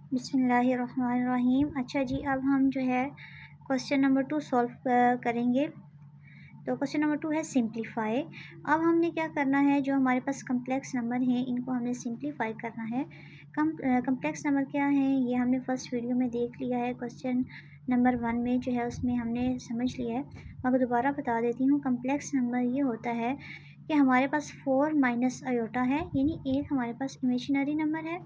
बिस्मिल्लाहिर्रहमानिर्रहीम। अच्छा जी, अब हम जो है क्वेश्चन नंबर 2 सॉल्व करेंगे। तो क्वेश्चन नंबर 2 है सिंप्लीफाई। अब हमने क्या करना है, जो हमारे पास कम्प्लेक्स नंबर हैं इनको हमने सिंप्लीफाई करना है। कम्प्लेक्स नंबर क्या है ये हमने फर्स्ट वीडियो में देख लिया है, क्वेश्चन नंबर 1 में जो है उसमें हमने समझ लिया है, मगर दोबारा बता देती हूँ। कम्प्लेक्स नंबर ये होता है कि हमारे पास 4 माइनस आयोटा है, यानी एक हमारे पास इमेजिनरी नंबर है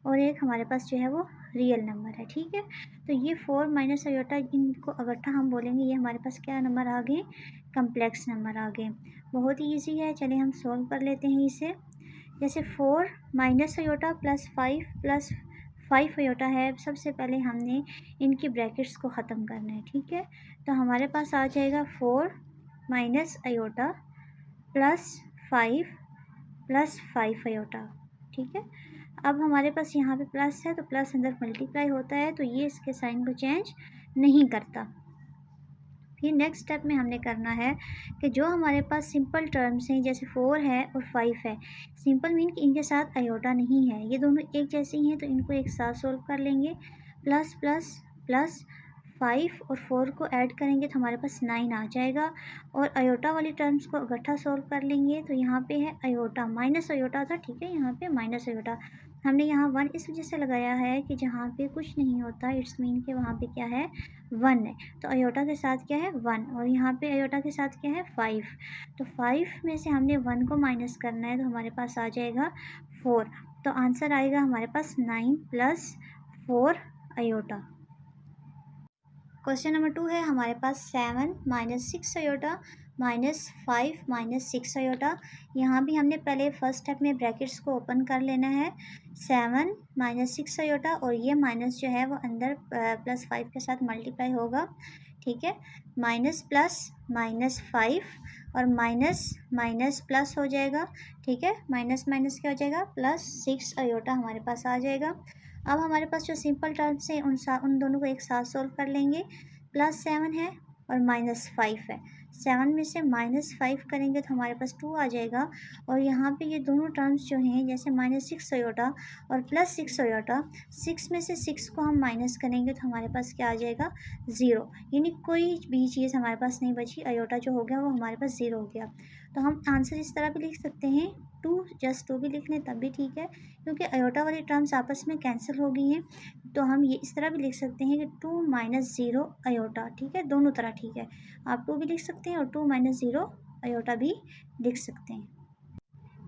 और एक हमारे पास जो है वो रियल नंबर है। ठीक है, तो ये 4 माइनस आयोटा, इनको अगट्ठा हम बोलेंगे, ये हमारे पास क्या नंबर आ गए, कम्प्लेक्स नंबर आ गए। बहुत ही ईजी है, चलिए हम सॉल्व कर लेते हैं इसे। जैसे 4 माइनस आयोटा प्लस 5 आयोटा है, सबसे पहले हमने इनकी ब्रैकेट्स को ख़त्म करना है। ठीक है, तो हमारे पास आ जाएगा 4 माइनस आयोटा प्लस 5 आयोटा। ठीक है, अब हमारे पास यहाँ पे प्लस है तो प्लस अंदर मल्टीप्लाई होता है, तो ये इसके साइन को चेंज नहीं करता। फिर नेक्स्ट स्टेप में हमने करना है कि जो हमारे पास सिंपल टर्म्स हैं, जैसे 4 है और 5 है, सिंपल मीन कि इनके साथ आयोटा नहीं है, ये दोनों एक जैसे ही हैं, तो इनको एक साथ सोल्व कर लेंगे। प्लस प्लस प्लस 5 और 4 को ऐड करेंगे तो हमारे पास 9 आ जाएगा। और आयोटा वाली टर्म्स को इकट्ठा सोल्व कर लेंगे, तो यहाँ पे है आयोटा, माइनस आयोटा था। ठीक है, यहाँ पे माइनस आयोटा हमने यहाँ 1 इस वजह से लगाया है कि जहाँ पे कुछ नहीं होता इट्स मीन के वहाँ पे क्या है, 1 है, तो आयोटा के साथ क्या है 1, और यहाँ पे आयोटा के साथ क्या है 5। तो 5 में से हमने 1 को माइनस करना है, तो हमारे पास आ जाएगा 4। तो आंसर आएगा हमारे पास 9 प्लस 4 आयोटा। क्वेश्चन नंबर 2 है हमारे पास 7 minus 6 iota minus 5 minus 6 iota. यहाँ भी हमने पहले फर्स्ट स्टेप में ब्रैकेट्स को ओपन कर लेना है। 7 माइनस 6 आयोटा और ये माइनस जो है वो अंदर प्लस 5 के साथ मल्टीप्लाई होगा। ठीक है, माइनस प्लस माइनस 5 और माइनस माइनस प्लस हो जाएगा। ठीक है, माइनस माइनस क्या हो जाएगा, प्लस 6 आयोटा हमारे पास आ जाएगा। अब हमारे पास जो सिंपल टर्म्स हैं उन दोनों को एक साथ सोल्व कर लेंगे। प्लस 7 है और माइनस 5 है, 7 में से माइनस 5 करेंगे तो हमारे पास 2 आ जाएगा। और यहाँ पे ये दोनों टर्म्स जो हैं, जैसे माइनस 6 आयोटा और प्लस 6 आयोटा, 6 में से 6 को हम माइनस करेंगे तो हमारे पास क्या आ जाएगा, 0, यानी कोई भी चीज़ हमारे पास नहीं बची, आयोटा जो हो गया वो हमारे पास 0 हो गया। तो हम आंसर इस तरह भी लिख सकते हैं, 2 जस्ट 2 भी लिख लें तब भी ठीक है, क्योंकि आयोटा वाली टर्म्स आपस में कैंसिल हो गई हैं। तो हम ये इस तरह भी लिख सकते हैं कि 2 माइनस 0 आयोटा। ठीक है, दोनों तरह ठीक है, आप 2 भी लिख सकते हैं और 2 माइनस 0 आयोटा भी लिख सकते हैं।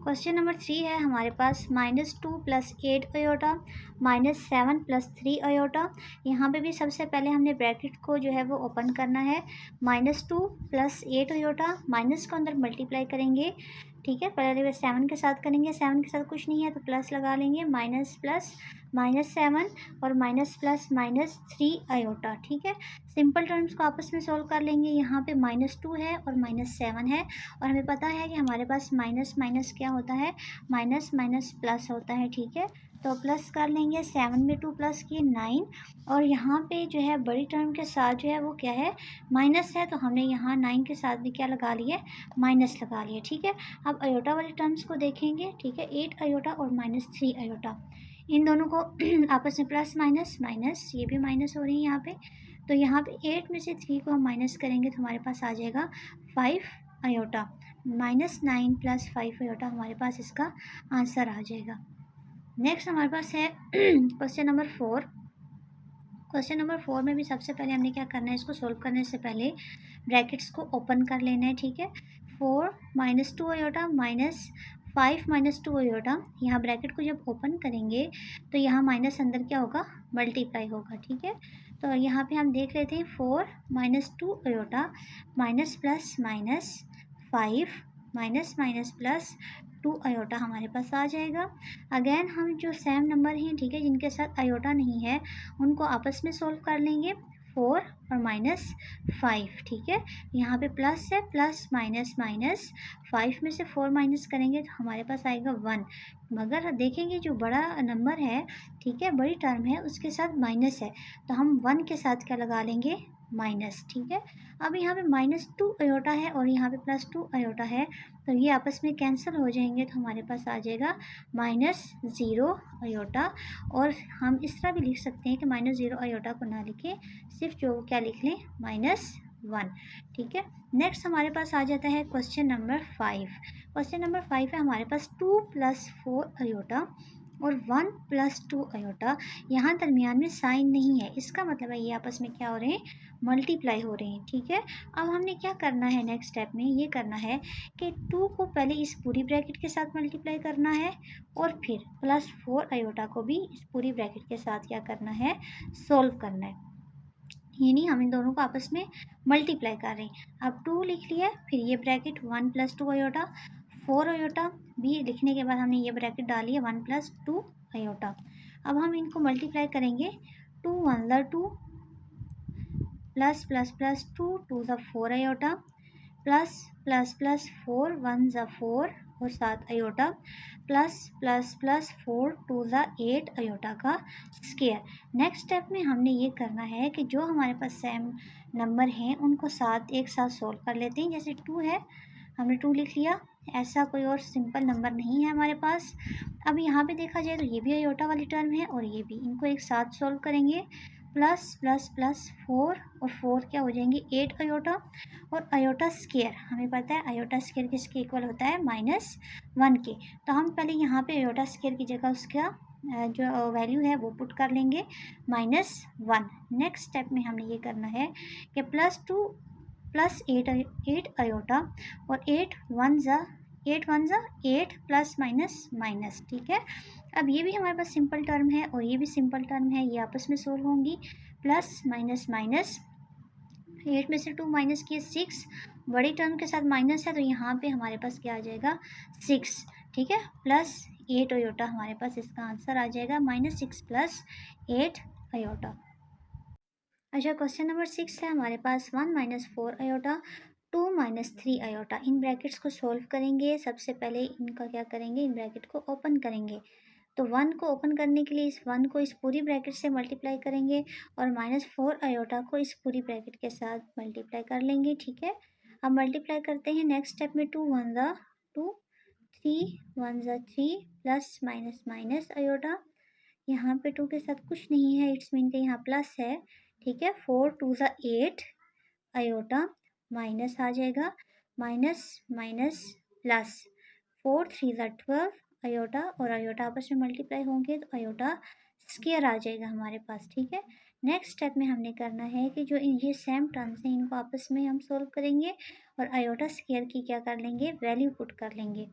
क्वेश्चन नंबर 3 है हमारे पास -2 plus 8 iota minus 7 plus 3 iota. यहाँ पे भी सबसे पहले हमने ब्रैकेट को जो है वो ओपन करना है। -2 प्लस 8 आयोटा, माइनस को अंदर मल्टीप्लाई करेंगे। ठीक है, पहले वे 7 के साथ करेंगे, 7 के साथ कुछ नहीं है तो प्लस लगा लेंगे, माइनस प्लस -7 और माइनस प्लस -3 आयोटा। ठीक है, सिंपल टर्म्स को आपस में सोल्व कर लेंगे। यहाँ पे -2 है और -7 है, और हमें पता है कि हमारे पास माइनस माइनस क्या होता है, माइनस माइनस प्लस होता है। ठीक है, तो प्लस कर लेंगे, 7 में 2 प्लस किए 9, और यहाँ पे जो है बड़ी टर्म के साथ जो है वो क्या है, माइनस है, तो हमने यहाँ 9 के साथ भी क्या लगा लिए, माइनस लगा लिए। ठीक है, अब आयोटा वाली टर्म्स को देखेंगे। ठीक है, 8 आयोटा और -3 आयोटा, इन दोनों को आपस में प्लस माइनस माइनस, ये भी माइनस हो रही है यहाँ पे, तो यहाँ पे 8 में से 3 को हम माइनस करेंगे तो हमारे पास आ जाएगा 5 आयोटा। -9 प्लस 5 आयोटा हमारे पास इसका आंसर आ जाएगा। नेक्स्ट हमारे पास है क्वेश्चन नंबर 4। क्वेश्चन नंबर 4 में भी सबसे पहले हमने क्या करना है, इसको सोल्व करने से पहले ब्रैकेट्स को ओपन कर लेना है। ठीक है, 4 minus 2 iota minus 5 minus 2 iota, यहाँ ब्रैकेट को जब ओपन करेंगे तो यहाँ माइनस अंदर क्या होगा, मल्टीप्लाई होगा। ठीक है, तो यहाँ पे हम देख लेते हैं 4 minus 2 iota minus plus minus 5 minus minus plus 2 iota हमारे पास आ जाएगा। अगेन हम जो सेम नंबर हैं, ठीक है, जिनके साथ आयोटा नहीं है उनको आपस में सोल्व कर लेंगे, 4 और -5। ठीक है, यहाँ पे प्लस है, प्लस माइनस माइनस, 5 में से 4 माइनस करेंगे तो हमारे पास आएगा 1, मगर देखेंगे जो बड़ा नंबर है, ठीक है, बड़ी टर्म है, उसके साथ माइनस है, तो हम 1 के साथ क्या लगा लेंगे, माइनस, ठीक है। अब यहाँ पे -2 अयोटा है और यहाँ पे +2 अयोटा है, तो ये आपस में कैंसिल हो जाएंगे, तो हमारे पास आ जाएगा -0 अयोटा। और हम इस तरह भी लिख सकते हैं कि -0 अयोटा को ना लिखें, सिर्फ जो क्या लिख लें, -1, ठीक है। नेक्स्ट हमारे पास आ जाता है क्वेश्चन नंबर 5। क्वेश्चन नंबर 5 है हमारे पास 2 + 4 अयोटा और 1 + 2 अयोटा। यहाँ दरमियान में साइन नहीं है, इसका मतलब है ये आपस में क्या हो रहे हैं, मल्टीप्लाई हो रहे हैं, ठीक है। अब हमने क्या करना है, नेक्स्ट स्टेप में ये करना है कि 2 को पहले इस पूरी ब्रैकेट के साथ मल्टीप्लाई करना है और फिर +4 अयोटा को भी इस पूरी ब्रैकेट के साथ क्या करना है, सोल्व करना है। यानी हम इन दोनों को आपस में मल्टीप्लाई कर रहे हैं। अब 2 लिख लिया, फिर ये ब्रैकेट 1 + 2 अयोटा, 4 अयोटा भी लिखने के बाद हमने ये ब्रैकेट डाली है 1 + 2 अयोटा। अब हम इनको मल्टीप्लाई करेंगे, 2 1 ज़ा 2 प्लस 2 2 ज़ा 4 अयोटा प्लस 4 1 ज़ा 4 और 7 अयोटा प्लस 4 2 ज़ा 8 अयोटा का स्क्वायर। नेक्स्ट स्टेप में हमने ये करना है कि जो हमारे पास सेम नंबर हैं उनको साथ एक साथ सोल्व कर लेते हैं। जैसे 2 है, हमने 2 लिख लिया, ऐसा कोई और सिंपल नंबर नहीं है हमारे पास। अब यहाँ पे देखा जाए तो ये भी अयोटा वाली टर्म है और ये भी, इनको एक साथ सोल्व करेंगे, प्लस 4 और 4 क्या हो जाएंगे, 8 अयोटा और अयोटा स्क्वायर, हमें पता है अयोटा स्क्वायर किसके इक्वल होता है, -1 के। तो हम पहले यहाँ पे अयोटा स्क्वायर की जगह उसका जो वैल्यू है वो पुट कर लेंगे, -1। नेक्स्ट स्टेप में हमने ये करना है कि +2 + 8 अयोटा और 8 1 ज़ा 8 प्लस माइनस, ठीक है। अब ये भी हमारे पास सिंपल टर्म है और ये भी सिंपल टर्म है, ये आपस में सोल्व होंगी, प्लस माइनस 8 में से 2 माइनस किए 6, बड़ी टर्म के साथ माइनस है तो यहाँ पे हमारे पास क्या आ जाएगा, 6, ठीक है, प्लस 8 अयोटा हमारे पास इसका आंसर आ जाएगा, -6 + 8 अयोटा। अच्छा, क्वेश्चन नंबर 6 है हमारे पास 1 - 4 अयोटा 2 - 3 अयोटा। इन ब्रैकेट्स को सोल्व करेंगे। सबसे पहले इनका क्या करेंगे, इन ब्रैकेट को ओपन करेंगे। तो 1 को ओपन करने के लिए इस 1 को इस पूरी ब्रैकेट से मल्टीप्लाई करेंगे और -4 अयोटा को इस पूरी ब्रैकेट के साथ मल्टीप्लाई कर लेंगे, ठीक है। अब मल्टीप्लाई करते हैं, नेक्स्ट स्टेप में 2 1 ज़ा 2 3 1 ज़ा 3 प्लस माइनस अयोटा, यहाँ पे 2 के साथ कुछ नहीं है, इट्स मीन के यहाँ प्लस है, ठीक है। 4 2 ज़ा 8 अयोटा माइनस आ जाएगा, माइनस प्लस 4 3 ज़ा 12 अयोटा और अयोटा आपस में मल्टीप्लाई होंगे तो अयोटा स्क्वायर आ जाएगा हमारे पास, ठीक है। नेक्स्ट स्टेप में हमने करना है कि जो ये सेम टर्म्स हैं इनको आपस में हम सोल्व करेंगे और अयोटा स्क्वायर की क्या कर लेंगे, वैल्यू पुट कर लेंगे।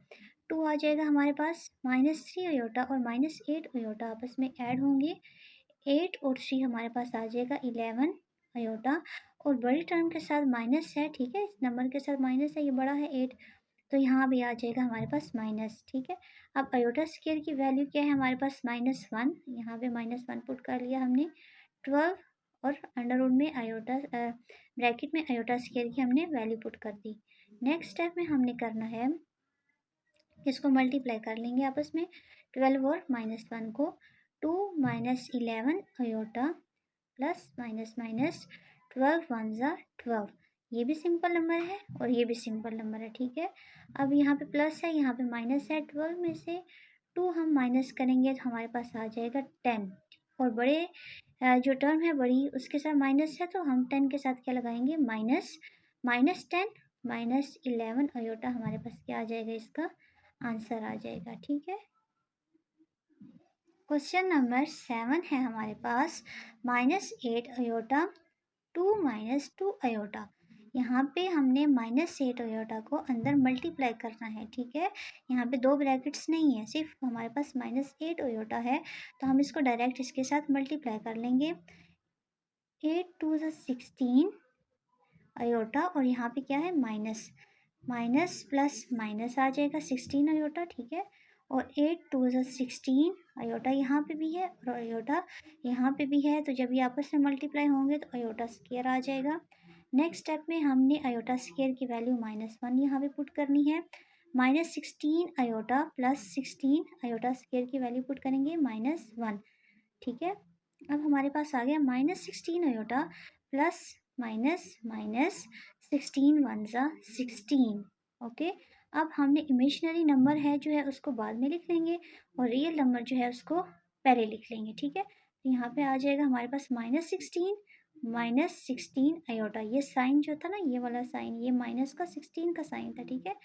2 आ जाएगा हमारे पास, -3 अयोटा और -8 अयोटा आपस में ऐड होंगे, 8 और 3 हमारे पास आ जाएगा 11 अयोटा और बड़ी टर्म के साथ माइनस है, ठीक है, इस नंबर के साथ माइनस है, ये बड़ा है 8, तो यहाँ भी आ जाएगा हमारे पास माइनस, ठीक है। अब अयोटा स्क्वायर की वैल्यू क्या है हमारे पास, -1, यहाँ पे -1 पुट कर लिया हमने, 12 और अंडर रूट में अयोटा ब्रैकेट में अयोटा स्क्वायर की हमने वैल्यू पुट कर दी। नेक्स्ट स्टेप में हमने करना है, इसको मल्टीप्लाई कर लेंगे आपस में, 12 और -1 को, 2 - 11 अयोटा प्लस माइनस 12 1 ज़ा 12, ये भी सिंपल नंबर है और ये भी सिंपल नंबर है, ठीक है। अब यहाँ पे प्लस है, यहाँ पे माइनस है, 12 में से 2 हम माइनस करेंगे तो हमारे पास आ जाएगा 10 और बड़े जो टर्म है बड़ी उसके साथ माइनस है तो हम 10 के साथ क्या लगाएंगे, -10 -11 अयोटा हमारे पास क्या आ जाएगा, इसका आंसर आ जाएगा, ठीक है। क्वेश्चन नंबर 7 है हमारे पास, -8 अयोटा 2 - 2 अयोटा। यहाँ पे हमने -8 अयोटा को अंदर मल्टीप्लाई करना है, ठीक है। यहाँ पे दो ब्रैकेट्स नहीं है, सिर्फ हमारे पास -8 अयोटा है, तो हम इसको डायरेक्ट इसके साथ मल्टीप्लाई कर लेंगे, 8 2 ज़ा 16 अयोटा और यहाँ पे क्या है, माइनस प्लस माइनस आ जाएगा 16 अयोटा, ठीक है। और 8 2 ज़ा 16 अयोटा यहाँ पे भी है और अयोटा यहाँ पे भी है, तो जब ये आपस में मल्टीप्लाई होंगे तो अयोटा स्क्वायर आ जाएगा। नेक्स्ट स्टेप में हमने अयोटा स्क्वायर की वैल्यू -1 यहाँ पे पुट करनी है, -16 अयोटा प्लस 16 अयोटा स्क्वायर की वैल्यू पुट करेंगे, -1, ठीक है। अब हमारे पास आ गया -16 iota plus minus minus 16 one ज़ा 16। ओके, अब हमने इमेजिनरी नंबर है जो है उसको बाद में लिख लेंगे और रियल नंबर जो है उसको पहले लिख लेंगे। ठीक है, तो यहाँ पे आ जाएगा हमारे पास -16 आयोटा। ये साइन जो था ना, ये वाला साइन, ये माइनस का 16 का साइन था। ठीक है,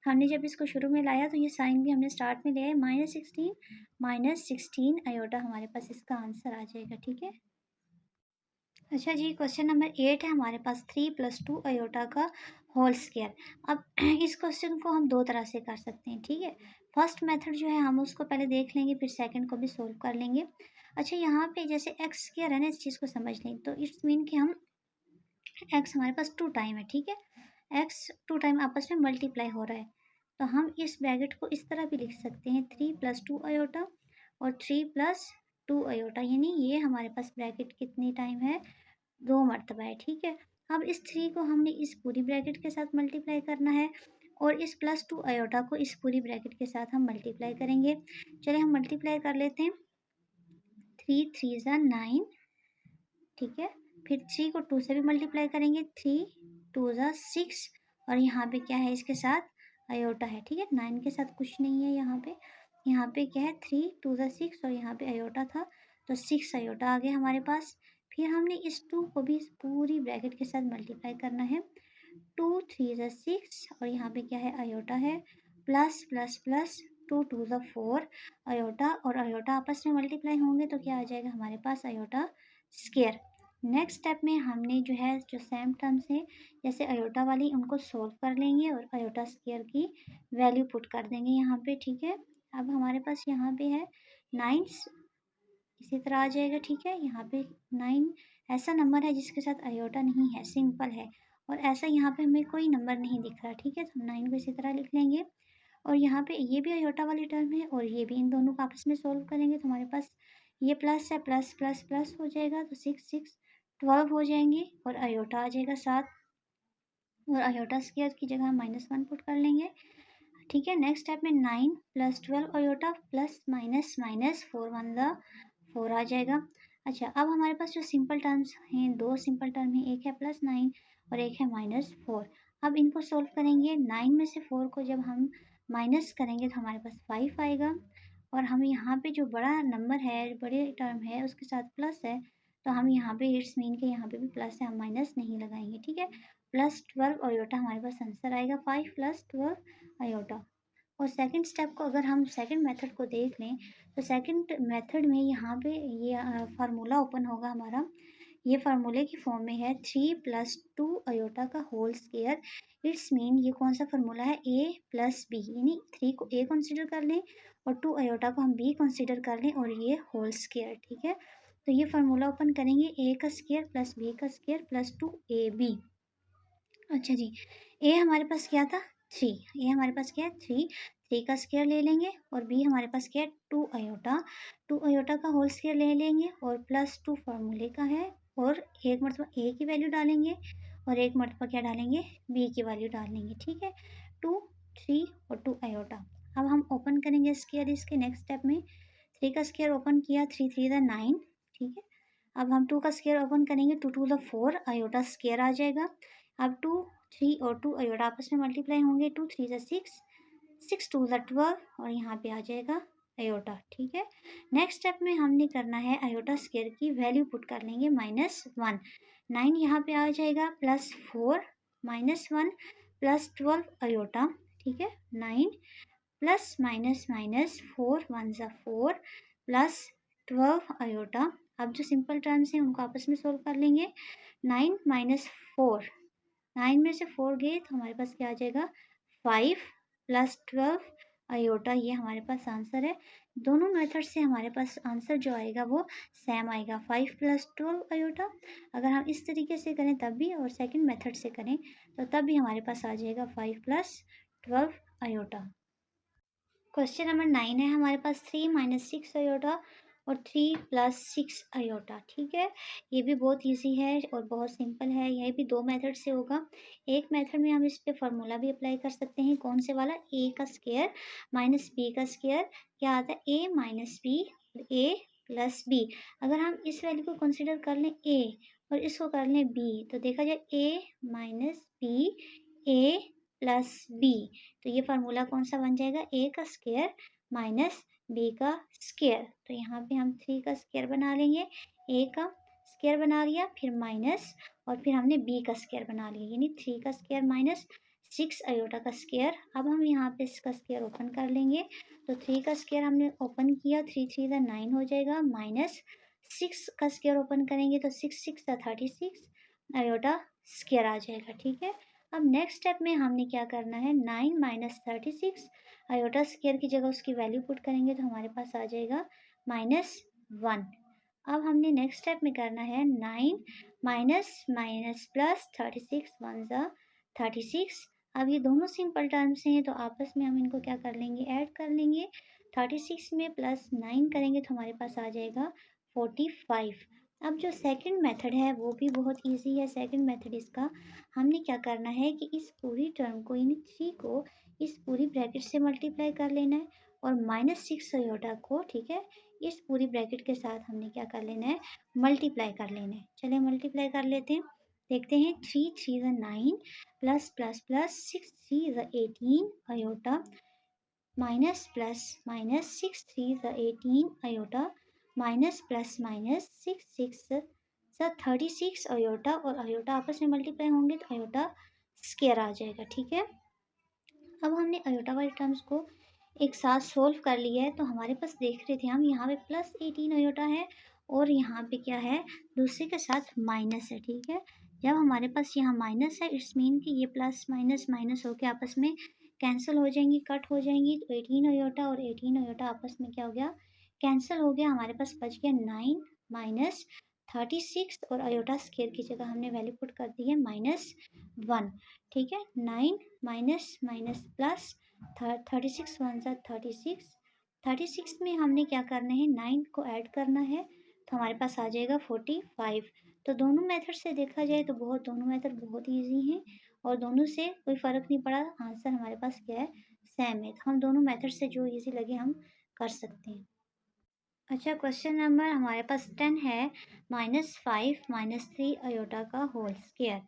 हमने जब इसको शुरू में लाया तो ये साइन भी हमने स्टार्ट में लिया है, -16 आयोटा हमारे पास इसका आंसर आ जाएगा। ठीक है, अच्छा जी, क्वेश्चन नंबर 8 है हमारे पास 3 + 2 आयोटा का होल स्क्वायर। अब इस क्वेश्चन को हम दो तरह से कर सकते हैं। ठीक है, फर्स्ट मेथड जो है हम उसको पहले देख लेंगे, फिर सेकंड को भी सोल्व कर लेंगे। अच्छा, यहाँ पे जैसे एक्स स्क्वायर है ना, इस चीज़ को समझ लें तो इट्स मीन कि हम एक्स हमारे पास 2 टाइम है। ठीक है, एक्स 2 टाइम आपस में मल्टीप्लाई हो रहा है, तो हम इस ब्रैकेट को इस तरह भी लिख सकते हैं 3 + 2 आयोटा और 3 + 2 आयोटा, यानी ये हमारे पास ब्रैकेट कितनी टाइम है, 2 मरतबा है। ठीक है, अब इस 3 को हमने इस पूरी ब्रैकेट के साथ मल्टीप्लाई करना है और इस +2 आयोटा को इस पूरी ब्रैकेट के साथ हम मल्टीप्लाई करेंगे। चलिए हम मल्टीप्लाई कर लेते हैं। 3 3 ज़ा 9। ठीक है, फिर 3 को 2 से भी मल्टीप्लाई करेंगे, 3 2 ज़ा 6 और यहाँ पे क्या है, इसके साथ आयोटा है। ठीक है, 9 के साथ कुछ नहीं है यहाँ पे क्या है, 3 2 ज़ा 6 और यहाँ पे आयोटा था तो 6 आयोटा आ गया हमारे पास। फिर हमने इस 2 को भी इस पूरी ब्रैकेट के साथ मल्टीप्लाई करना है, 2 3 ज़ा 6 और यहाँ पे क्या है, आयोटा है, प्लस प्लस प्लस 2 2 ज़ा 4 आयोटा और आयोटा आपस में मल्टीप्लाई होंगे तो क्या आ जाएगा हमारे पास, आयोटा स्क्वायर। नेक्स्ट स्टेप में हमने जो है जो सेम टर्म्स हैं जैसे आयोटा वाली उनको सोल्व कर लेंगे और आयोटा स्क्वायर की वैल्यू पुट कर देंगे यहाँ पे। ठीक है, अब हमारे पास यहाँ पे है 9 इसी तरह आ जाएगा। ठीक है, यहाँ पे 9 ऐसा नंबर है जिसके साथ आयोटा नहीं है, सिंपल है, और ऐसा यहाँ पे हमें कोई नंबर नहीं दिख रहा। ठीक है, तो हम 9 को इसी तरह लिख लेंगे और यहाँ पे ये भी आयोटा वाली टर्म है और ये भी, इन दोनों को आपस में सोल्व करेंगे तो हमारे पास ये प्लस है, प्लस प्लस प्लस हो जाएगा तो 6 6 12 हो जाएंगे और आयोटा आ जाएगा 7 और आयोटा स्क्वायर की जगह हम -1 पुट कर लेंगे। ठीक है, नेक्स्ट स्टेप में 9 + 12 आयोटा प्लस माइनस माइनस 4 1 ज़ा 4 आ जाएगा। अच्छा, अब हमारे पास जो सिंपल टर्म्स हैं, दो सिंपल टर्म हैं, एक है +9 और एक है -4। अब इनको सोल्व करेंगे, 9 में से 4 को जब हम माइनस करेंगे तो हमारे पास 5 आएगा और हम यहाँ पे जो बड़ा नंबर है, बड़े टर्म है, उसके साथ प्लस है तो हम यहाँ पे इट्स मीन के यहाँ पे भी प्लस है, हम माइनस नहीं लगाएंगे। ठीक है, +12 आयोटा हमारे पास आंसर आएगा, 5 + 12 आयोटा। और सेकंड स्टेप को अगर हम सेकंड मेथड को देख लें तो सेकंड मेथड में यहाँ पे ये फार्मूला ओपन होगा हमारा, ये फार्मूले की फॉर्म में है 3 + 2 आयोटा का होल स्क्वायर। इट्स मीन ये कौन सा फार्मूला है, a + b, यानी 3 को a कंसिडर कर लें और 2 आयोटा को हम b कंसिडर कर लें और ये होल स्क्वायर। ठीक है, तो ये फार्मूला ओपन करेंगे, a का स्क्वायर + b का स्क्वायर + 2ab। अच्छा जी, ए हमारे पास क्या था, 3, ए हमारे पास क्या है, 3 का स्क्वायर ले लेंगे और बी हमारे पास क्या है, 2 आयोटा का होल स्क्वायर ले लेंगे और +2 फार्मूले का है और एक मरतबा ए की वैल्यू डालेंगे और एक मरतबा क्या डालेंगे, बी की वैल्यू डालेंगे। ठीक है, 2 3 और 2 आयोटा। अब हम ओपन करेंगे स्क्वायर इसके नेक्स्ट स्टेप में, 3 का स्क्वायर ओपन किया, 3 3 ज़ा 9। ठीक है, अब हम 2 का स्क्वायर ओपन करेंगे, 2 2 ज़ा 4 आयोटा स्क्वायर आ जाएगा। अब 2 3 और 2 आयोटा आपस में मल्टीप्लाई होंगे, 2 3 ज़ा 6 6 2 ज़ा 12 और यहाँ पे आ जाएगा आयोटा। ठीक है, नेक्स्ट स्टेप में हमने करना है आयोटा स्क्वायर की वैल्यू पुट कर लेंगे, -1। 9 यहाँ पे आ जाएगा, +4 -1 +12 आयोटा। ठीक है, 9 प्लस माइनस माइनस 4 1 ज़ा 4 +12 आयोटा। अब जो सिंपल टर्म्स हैं उनको आपस में सोल्व कर लेंगे, 9 - 4, 9 में से 4 गए तो हमारे पास क्या आ जाएगा, 5 + 12 आयोटा। ये हमारे पास आंसर है। दोनों मेथड से हमारे पास आंसर जो आएगा वो सेम आएगा, 5 + 12 आयोटा। अगर हम इस तरीके से करें तब भी और सेकंड मेथड से करें तो तब भी हमारे पास आ जाएगा 5 + 12 आयोटा। क्वेश्चन नंबर 9 है हमारे पास, 3 - 6 आयोटा और 3 + 6 आयोटा। ठीक है, ये भी बहुत इजी है और बहुत सिंपल है, यह भी दो मेथड से होगा। एक मेथड में हम इस पे फार्मूला भी अप्लाई कर सकते हैं, कौन से वाला, a का स्क्वायर - b का स्क्वायर क्या आता है, a - b, a plus B. अगर हम इस वैल्यू को कंसिडर कर लें ए और इसको कर लें बी, तो देखा जाए ए माइनस बी, ए प्लस बी, तो ये फार्मूला कौन सा बन जाएगा, ए का स्क्वायर माइनस बी का स्क्वायर। तो यहाँ पे हम 3 का स्क्वायर बना लेंगे, ए का स्क्वायर बना लिया, फिर माइनस और फिर हमने बी का स्क्वायर बना लिया, यानी 3 का स्क्वायर माइनस 6 अयोटा का स्क्वायर। अब हम यहाँ पे इसका स्क्वायर ओपन कर लेंगे, तो 3 का स्क्वायर हमने ओपन किया, 3 3 ज़ा 9 हो जाएगा, माइनस 6 का स्क्वायर ओपन करेंगे तो 6 6 ज़ा 36 अयोटा स्क्वायर आ जाएगा। ठीक है, अब नेक्स्ट स्टेप में हमने क्या करना है, 9 माइनस 36 अयोटा स्क्वायर की जगह उसकी वैल्यू पुट करेंगे तो हमारे पास आ जाएगा -1। अब हमने नेक्स्ट स्टेप में करना है 9 माइनस माइनस प्लस 36 1 ज़ा 36। अब ये दोनों सिंपल टर्म्स हैं तो आपस में हम इनको क्या कर लेंगे, ऐड कर लेंगे। 36 में प्लस 9 करेंगे तो हमारे पास आ जाएगा 45। अब जो सेकंड मेथड है वो भी बहुत इजी है। सेकंड मेथड इसका हमने क्या करना है कि इस पूरी टर्म को, यानी 3 को इस पूरी ब्रैकेट से मल्टीप्लाई कर लेना है और -6 अयोटा को, ठीक है, इस पूरी ब्रैकेट के साथ हमने क्या कर लेना है, मल्टीप्लाई कर लेना है। चलिए मल्टीप्लाई कर लेते हैं, देखते हैं। 3 3 ज़ा 9 प्लस प्लस प्लस 6 3 ज़ा 18 अयोटा माइनस प्लस माइनस 6 3 ज़ा 18 अयोटा माइनस प्लस माइनस 6 6 ज़ा 36 अयोटा, और अयोटा आपस में मल्टीप्लाई होंगे तो अयोटा स्क्वायर आ जाएगा। ठीक है, अब हमने अयोटा वाले टर्म्स को एक साथ सोल्व कर लिया है, तो हमारे पास देख रहे थे हम यहाँ पे +18 अयोटा है और यहाँ पे क्या है, दूसरे के साथ माइनस है। ठीक है, जब हमारे पास यहाँ माइनस है इट्स मीन कि ये प्लस माइनस माइनस होके आपस में कैंसिल हो जाएंगी, कट हो जाएंगी, तो 18 अयोटा और 18 अयोटा आपस में क्या हो गया, कैंसिल हो गया। हमारे पास बच गया 9 माइनस 36 और अयोटा स्क्वायर की जगह हमने वैल्यू पुट कर दी है -1। ठीक है, 9 माइनस माइनस प्लस 36 1 ज़ा 36, 36 में हमने क्या करना है, 9 को ऐड करना है तो हमारे पास आ जाएगा 45। तो दोनों मेथड से देखा जाए तो दोनों मेथड बहुत ईजी हैं और दोनों से कोई फ़र्क नहीं पड़ा, आंसर हमारे पास क्या है, सेम है। तो हम दोनों मेथड से जो ईजी लगे हम कर सकते हैं। अच्छा, क्वेश्चन नंबर हमारे पास 10 है, -5 -3 अयोटा का होल स्क्वायर।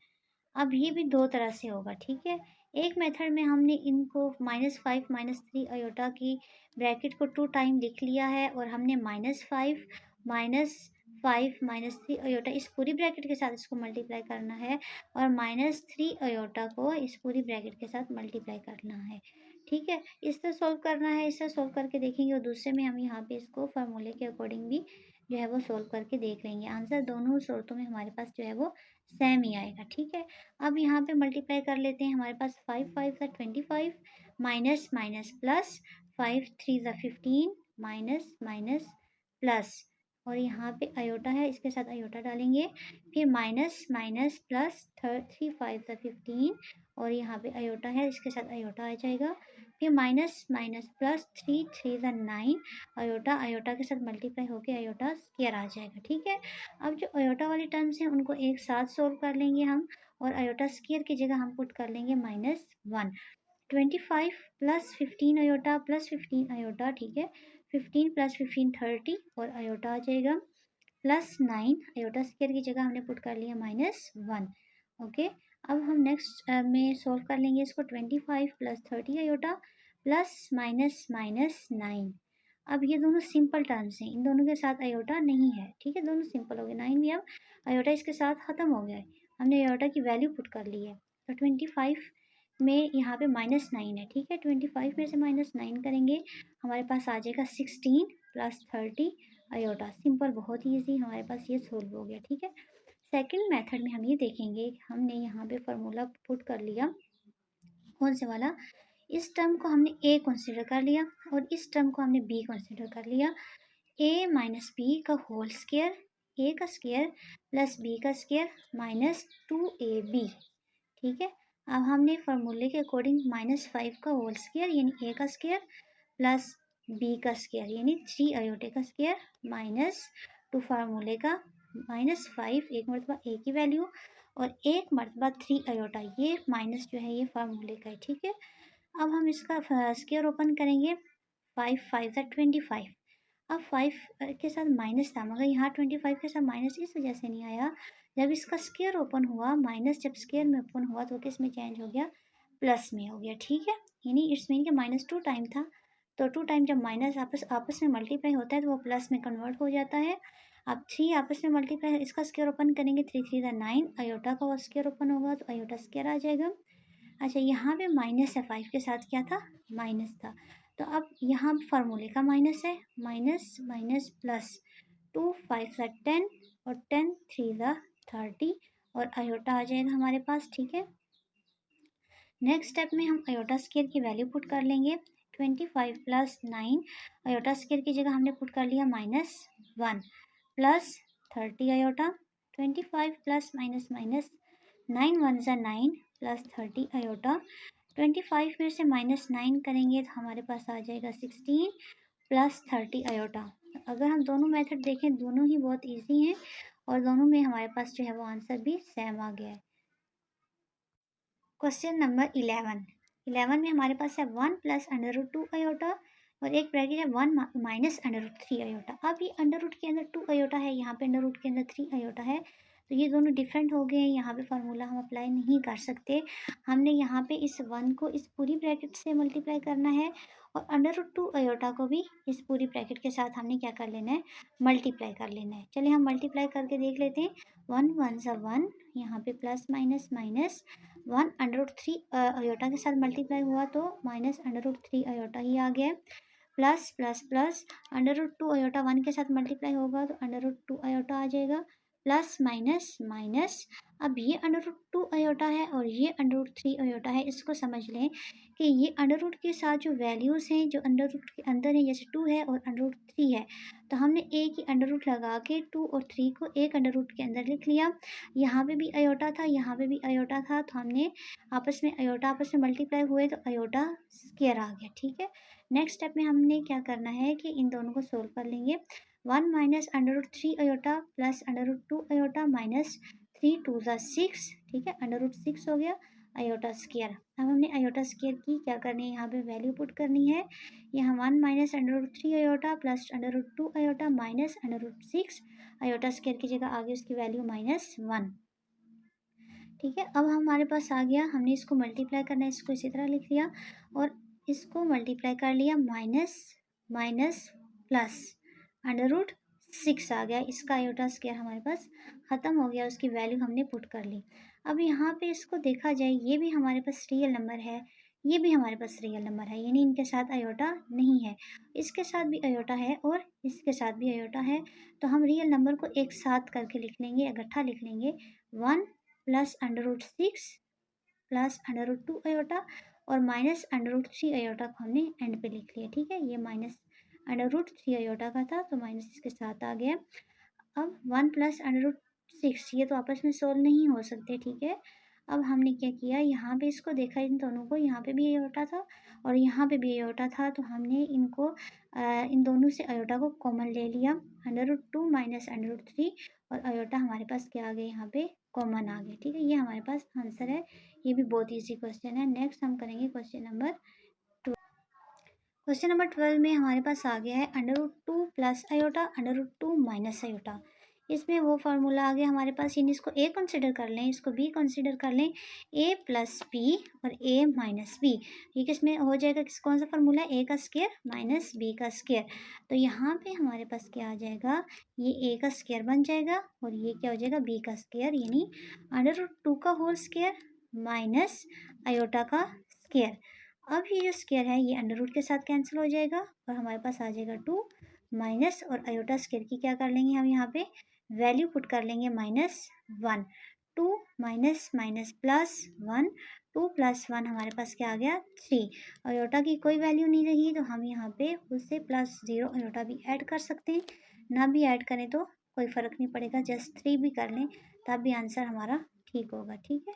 अब ये भी दो तरह से होगा। ठीक है, एक मेथड में हमने इनको -5 -3 अयोटा की ब्रैकेट को 2 टाइम लिख लिया है और हमने -5 -3 अयोटा इस पूरी ब्रैकेट के साथ इसको मल्टीप्लाई करना है और -3 अयोटा को इस पूरी ब्रैकेट के साथ मल्टीप्लाई करना है। ठीक है, इससे सॉल्व करना है, इससे सॉल्व करके देखेंगे और दूसरे में हम यहाँ पे इसको फार्मूले के अकॉर्डिंग भी जो है वो सॉल्व करके देख लेंगे। आंसर दोनों सूरतों में हमारे पास जो है वो सेम ही आएगा। ठीक है, अब यहाँ पे मल्टीप्लाई कर लेते हैं। हमारे पास 5 5 ज़ा 25 माइनस माइनस प्लस 5 3 ज़ा 15 माइनस माइनस प्लस, और यहाँ पे अयोटा है, इसके साथ अयोटा डालेंगे, फिर माइनस माइनस प्लस 3 5 ज़ा 15 और यहाँ पे अयोटा है, इसके साथ अयोटा आ जाएगा, फिर माइनस माइनस प्लस 3 3 ज़ा 9 अयोटा अयोटा के साथ मल्टीप्लाई होके अयोटा स्क्वायर आ जाएगा। ठीक है, अब जो अयोटा वाले टर्म्स हैं उनको एक साथ सोल्व कर लेंगे हम और अयोटा स्क्वायर की जगह हम पुट कर लेंगे -1। 25 प्लस 15 अयोटा प्लस 15 अयोटा, ठीक है, 15 प्लस 15 30 और अयोटा आ जाएगा +9। अयोटा स्क्वायर की जगह हमने पुट कर लिया -1। ओके, अब हम नेक्स्ट में सोल्व कर लेंगे इसको। 25 plus 30 iota plus minus minus 9। अब ये दोनों सिंपल टर्म्स हैं, इन दोनों के साथ अयोटा नहीं है। ठीक है, दोनों सिंपल हो गए। 9 भी अब अयोटा इसके साथ ख़त्म हो गया है, हमने अयोटा की वैल्यू पुट कर ली है। तो 25 में यहाँ पे -9 है। ठीक है, 25 में से -9 करेंगे हमारे पास आ जाएगा 16 प्लस 30 अयोटा। सिंपल, बहुत ही ईजी, हमारे पास ये सोल्व हो गया। ठीक है, सेकंड मेथड में हम ये देखेंगे, हमने यहाँ पे फार्मूला पुट कर लिया, कौन से वाला, इस टर्म को हमने ए कंसीडर कर लिया और इस टर्म को हमने बी कंसीडर कर लिया। ए माइनस बी का होल स्क्वायर, ए का स्क्वायर प्लस बी का स्क्वायर -2ab। ठीक है, अब हमने फार्मूले के अकॉर्डिंग -5 का होल स्क्वायर यानी ए का स्क्वायर प्लस बी का स्क्वायर यानी 3 अयोटे का स्क्वायर -2 फार्मूले का -5 एक मरतबा ए की वैल्यू और एक मरतबा 3 अयोटा, ये माइनस जो है ये फार्मूले का है। ठीक है, अब हम इसका स्क्वायर ओपन करेंगे। 5 5 ज़ा 25, अब 5 के साथ माइनस था, मगर यहाँ 25 के साथ माइनस इस वजह से नहीं आया, जब इसका स्क्वायर ओपन हुआ, माइनस जब स्क्वायर में ओपन हुआ तो किस में चेंज हो गया, प्लस में हो गया। ठीक है, यानी इट्स मीन कि -2 टाइम था, तो 2 टाइम जब माइनस आपस आपस में मल्टीप्लाई होता है तो वो प्लस में कन्वर्ट हो जाता है। अब 3 आपस में मल्टीप्लाई, इसका स्क्वायर ओपन करेंगे, 3 3 9, अयोटा का वो स्क्वायर ओपन होगा तो अयोटा स्क्वायर आ जाएगा। अच्छा, यहाँ पे माइनस है, 5 के साथ क्या था, माइनस था, तो अब यहाँ फार्मूले का माइनस है, माइनस माइनस प्लस, 2 5 10 और 10 3 30 और अयोटा आ जाएगा हमारे पास। ठीक है, नेक्स्ट स्टेप में हम अयोटा स्क्वायर की वैल्यू पुट कर लेंगे। 25 + 9, अयोटा स्क्वायर की जगह हमने पुट कर लिया -1 plus 30 iota. 25 plus minus minus, 9 1 ज़ा 9 प्लस 30 अयोटा। 25 में से -9 करेंगे तो हमारे पास आ जाएगा 16 प्लस 30 अयोटा। अगर हम दोनों मेथड देखें, दोनों ही बहुत इजी हैं और दोनों में हमारे पास जो है वो आंसर भी सेम आ गया है। क्वेश्चन नंबर 11 में हमारे पास है 1 प्लस √2 अयोटा और एक ब्रैकेट है 1 माइनस √3 अयोटा। अब ये अंडर रूट के अंदर 2 अयोटा है, यहाँ पे अंडर रूट के अंदर 3 अयोटा है, तो ये दोनों डिफरेंट हो गए हैं, यहाँ पे फार्मूला हम अप्लाई नहीं कर सकते। हमने यहाँ पे इस 1 को इस पूरी ब्रैकेट से मल्टीप्लाई करना है और √2 अयोटा को भी इस पूरी ब्रैकेट के साथ हमने क्या कर लेना है, मल्टीप्लाई कर लेना है। चलिए हम मल्टीप्लाई करके देख लेते हैं। 1 1 ज़ा 1, यहाँ पे प्लस माइनस माइनस, 1 √3 अयोटा के साथ मल्टीप्लाई हुआ तो -√3 अयोटा ही आ गया। प्लस प्लस प्लस, √2 अयोटा 1 के साथ मल्टीप्लाई होगा तो √2 अयोटा आ जाएगा। प्लस माइनस माइनस, अब ये √2 अयोटा है और ये √3 अयोटा है। इसको समझ लें कि ये अंडर रूट के साथ जो वैल्यूज़ हैं, जो अंडर रूट के अंदर है, जैसे 2 है और √3 है, तो हमने एक ही अंडर रूट लगा के 2 और 3 को एक अंडर रूट के अंदर लिख लिया। यहाँ पे भी अयोटा था, यहाँ पे भी अयोटा था, तो हमने आपस में अयोटा आपस में मल्टीप्लाई हुए तो अयोटा स्क्वायर आ गया। ठीक है, नेक्स्ट स्टेप में हमने क्या करना है कि इन दोनों को सोल्व कर लेंगे। 1 minus √3 iota plus √2 iota minus 3 2 ज़ा 6। ठीक है, √6 हो गया अयोटा स्क्वायर। अब हमने अयोटा स्क्वायर की क्या करनी है, यहाँ पे वैल्यू पुट करनी है। यहाँ 1 minus √3 iota plus √2 iota minus √6 iota square की जगह आगे उसकी वैल्यू -1। ठीक है, अब हमारे पास आ गया, हमने इसको मल्टीप्लाई करना है, इसको इसी तरह लिख लिया और इसको मल्टीप्लाई कर लिया, माइनस माइनस प्लस √6 आ गया। इसका अयोटा स्क्वायर हमारे पास ख़त्म हो गया, उसकी वैल्यू हमने पुट कर ली। अब यहाँ पे इसको देखा जाए, ये भी हमारे पास रियल नंबर है, ये भी हमारे पास रियल नंबर है, यानी इनके साथ अयोटा नहीं है। इसके साथ भी अयोटा है और इसके साथ भी अयोटा है, तो हम रियल नंबर को एक साथ करके लिख लेंगे, इकट्ठा लिख लेंगे। 1 प्लस √6 प्लस √2 अयोटा और माइनस √3 अयोटा को हमने एंड पे लिख लिया। ठीक है, ये -√3 अयोटा का था तो माइनस इसके साथ आ गया। अब 1 प्लस √6, ये तो आपस में सोल्व नहीं हो सकते। ठीक है, अब हमने क्या किया, यहाँ पे इसको देखा इन दोनों को, यहाँ पे भी अयोटा था और यहाँ पे भी अयोटा था, तो हमने इनको इन दोनों से अयोटा को कॉमन ले लिया। √2 माइनस √3 और अयोटा हमारे पास क्या आ गया, यहाँ पे कॉमन आ गया। ठीक है, ये हमारे पास आंसर है, ये भी बहुत ईजी क्वेश्चन है। नेक्स्ट हम करेंगे क्वेश्चन नंबर 12 में हमारे पास आ गया है √2 प्लस अयोटा √2 माइनस अयोटा। इसमें वो फार्मूला आ गया हमारे पास, यानी इसको ए कंसिडर कर लें, इसको बी कंसिडर कर लें, ए प्लस बी और ए माइनस बी। ये किसमें हो जाएगा, कौन सा फार्मूला है, ए का स्क्वायर माइनस बी का स्क्वायर। तो यहाँ पे हमारे पास क्या आ जाएगा, ये ए का स्क्वायर बन जाएगा और ये क्या हो जाएगा, बी का स्क्वायर, यानी √2 का होल स्क्वायर माइनस अयोटा का स्क्वायर। अब ये जो स्क्वायर है ये अंडर रूट के साथ कैंसिल हो जाएगा और हमारे पास आ जाएगा 2 माइनस, और अयोटा स्क्वायर की क्या कर लेंगे हम, यहाँ पे वैल्यू पुट कर लेंगे -1। 2 माइनस माइनस प्लस 1, 2 प्लस 1 हमारे पास क्या आ गया, 3। अयोटा की कोई वैल्यू नहीं रही तो हम यहाँ पे उससे +0 अयोटा भी ऐड कर सकते हैं, ना भी ऐड करें तो कोई फ़र्क नहीं पड़ेगा, जस्ट 3 भी कर लें तब भी आंसर हमारा ठीक होगा। ठीक है।